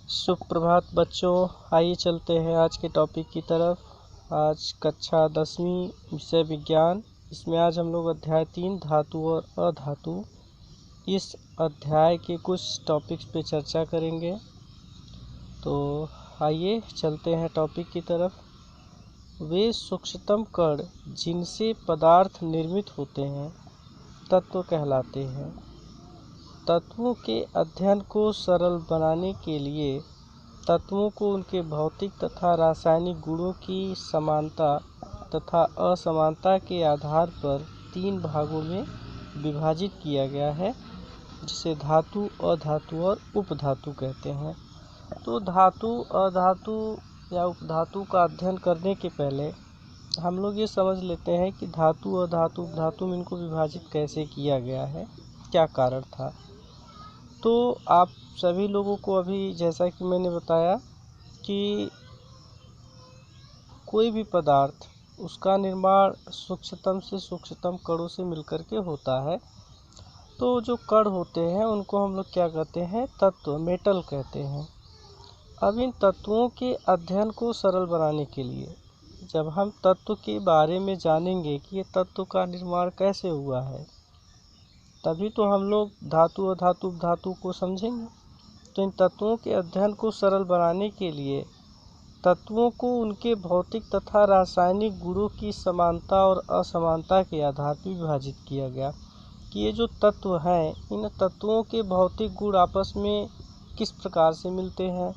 सुप्रभात बच्चों, आइए चलते हैं आज के टॉपिक की तरफ। आज कक्षा 10वीं विषय विज्ञान, इसमें आज हम लोग अध्याय 3 धातु और अधातु, इस अध्याय के कुछ टॉपिक्स पे चर्चा करेंगे। तो आइए चलते हैं टॉपिक की तरफ। वे सूक्ष्मतम कण जिनसे पदार्थ निर्मित होते हैं तत्व कहलाते हैं। तत्वों के अध्ययन को सरल बनाने के लिए तत्वों को उनके भौतिक तथा रासायनिक गुणों की समानता तथा असमानता के आधार पर 3 भागों में विभाजित किया गया है, जिसे धातु, अधातु और उपधातु कहते हैं। तो धातु, अधातु या उपधातु का अध्ययन करने के पहले हम लोग ये समझ लेते हैं कि धातु, अधातु, उपधातु में इनको विभाजित कैसे किया गया है, क्या कारण था। तो आप सभी लोगों को अभी जैसा कि मैंने बताया कि कोई भी पदार्थ, उसका निर्माण सूक्ष्मतम से सूक्ष्मतम कणों से मिलकर के होता है। तो जो कण होते हैं उनको हम लोग क्या कहते हैं, तत्व, मेटल कहते हैं। अब इन तत्वों के अध्ययन को सरल बनाने के लिए जब हम तत्व के बारे में जानेंगे कि ये तत्व का निर्माण कैसे हुआ है, तभी तो हम लोग धातु, अधातु, उपधातु को समझेंगे। तो इन तत्वों के अध्ययन को सरल बनाने के लिए तत्वों को उनके भौतिक तथा रासायनिक गुणों की समानता और असमानता के आधार पर विभाजित किया गया कि ये जो तत्व हैं, इन तत्वों के भौतिक गुण आपस में किस प्रकार से मिलते हैं,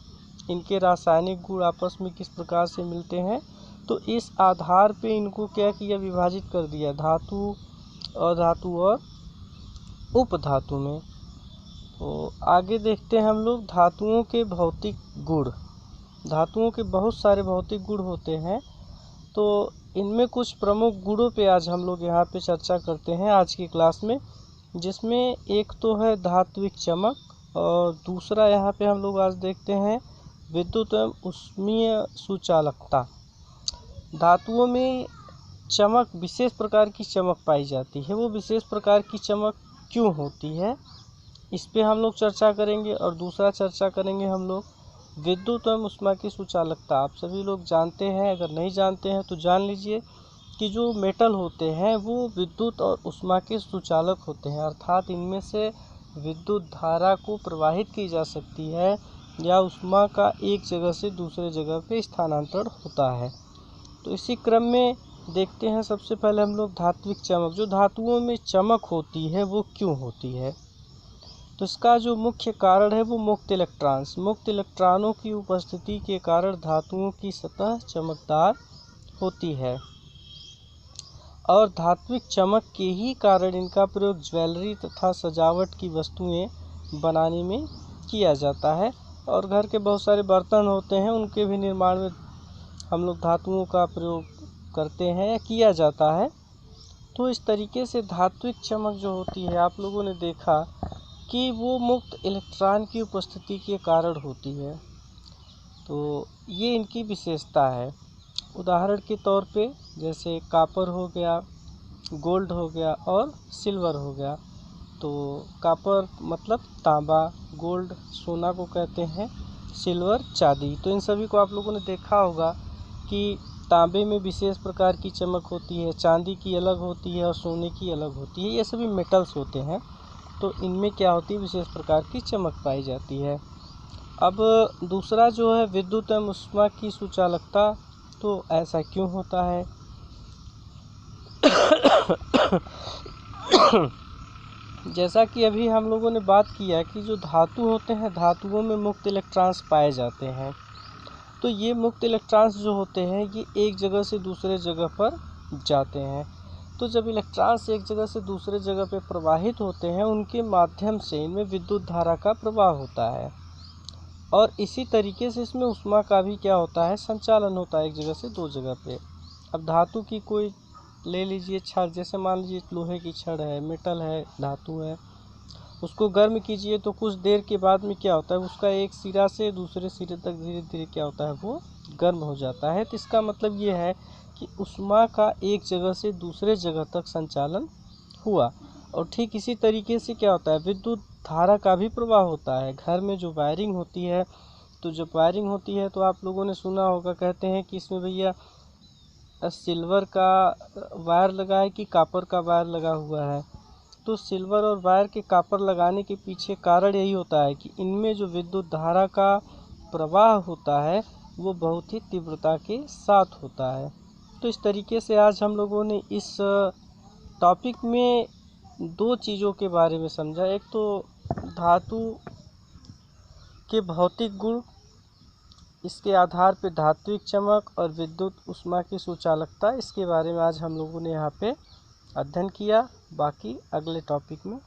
इनके रासायनिक गुण आपस में किस प्रकार से मिलते हैं। तो इस आधार पे इनको क्या किया, विभाजित कर दिया धातु, अधातु और उपधातु में। तो आगे देखते हैं हम लोग धातुओं के भौतिक गुण। धातुओं के बहुत सारे भौतिक गुण होते हैं, तो इनमें कुछ प्रमुख गुणों पे आज हम लोग यहाँ पे चर्चा करते हैं आज की क्लास में, जिसमें एक तो है धात्विक चमक और दूसरा यहाँ पे हम लोग आज देखते हैं विद्युत एवं ऊष्मीय सुचालकता। धातुओं में चमक, विशेष प्रकार की चमक पाई जाती है। वो विशेष प्रकार की चमक क्यों होती है, इस पे हम लोग चर्चा करेंगे। और दूसरा चर्चा करेंगे हम लोग विद्युत एवं ऊष्मा की सुचालकता। आप सभी लोग जानते हैं, अगर नहीं जानते हैं तो जान लीजिए कि जो मेटल होते हैं वो विद्युत और ऊष्मा के सुचालक होते हैं, अर्थात इनमें से विद्युत धारा को प्रवाहित की जा सकती है या ऊष्मा का एक जगह से दूसरे जगह पे स्थानांतरण होता है। तो इसी क्रम में देखते हैं सबसे पहले हम लोग धात्विक चमक। जो धातुओं में चमक होती है वो क्यों होती है, तो इसका जो मुख्य कारण है वो मुक्त इलेक्ट्रॉनों की उपस्थिति के कारण धातुओं की सतह चमकदार होती है। और धात्विक चमक के ही कारण इनका प्रयोग ज्वेलरी तथा सजावट की वस्तुएं बनाने में किया जाता है। और घर के बहुत सारे बर्तन होते हैं, उनके भी निर्माण में हम लोग धातुओं का प्रयोग करते हैं या किया जाता है। तो इस तरीके से धात्विक चमक जो होती है, आप लोगों ने देखा कि वो मुक्त इलेक्ट्रॉन की उपस्थिति के कारण होती है। तो ये इनकी विशेषता है। उदाहरण के तौर पे जैसे कापर हो गया, गोल्ड हो गया और सिल्वर हो गया। तो कापर मतलब तांबा, गोल्ड सोना को कहते हैं, सिल्वर चांदी। तो इन सभी को आप लोगों ने देखा होगा कि तांबे में विशेष प्रकार की चमक होती है, चांदी की अलग होती है और सोने की अलग होती है। ये सभी मेटल्स होते हैं, तो इनमें क्या होती है, विशेष प्रकार की चमक पाई जाती है। अब दूसरा जो है विद्युत एवं ऊष्मा की सुचालकता, तो ऐसा क्यों होता है जैसा कि अभी हम लोगों ने बात किया कि जो धातु होते हैं, धातुओं में मुक्त इलेक्ट्रॉन्स पाए जाते हैं। तो ये मुक्त इलेक्ट्रॉन्स जो होते हैं ये एक जगह से दूसरे जगह पर जाते हैं। तो जब इलेक्ट्रॉन्स एक जगह से दूसरे जगह पर प्रवाहित होते हैं, उनके माध्यम से इनमें विद्युत धारा का प्रवाह होता है। और इसी तरीके से इसमें ऊष्मा का भी क्या होता है, संचालन होता है एक जगह से दो जगह पे। अब धातु की कोई ले लीजिए छड़, जैसे मान लीजिए लोहे की छड़ है, मेटल है, धातु है, उसको गर्म कीजिए तो कुछ देर के बाद में क्या होता है, उसका एक सिरा से दूसरे सिरे तक धीरे धीरे क्या होता है, वो गर्म हो जाता है। तो इसका मतलब ये है कि ऊष्मा का एक जगह से दूसरे जगह तक संचालन हुआ। और ठीक इसी तरीके से क्या होता है, विद्युत धारा का भी प्रवाह होता है। घर में जो वायरिंग होती है, तो जब वायरिंग होती है तो आप लोगों ने सुना होगा, कहते हैं कि इसमें भैया सिल्वर का वायर लगा है कि कॉपर का वायर लगा हुआ है। तो सिल्वर और वायर के कॉपर लगाने के पीछे कारण यही होता है कि इनमें जो विद्युत धारा का प्रवाह होता है वो बहुत ही तीव्रता के साथ होता है। तो इस तरीके से आज हम लोगों ने इस टॉपिक में दो चीज़ों के बारे में समझा। एक तो धातु के भौतिक गुण, इसके आधार पर धात्विक चमक और विद्युत ऊष्मा की सुचालकता, इसके बारे में आज हम लोगों ने यहाँ पे अध्ययन किया। बाकी अगले टॉपिक में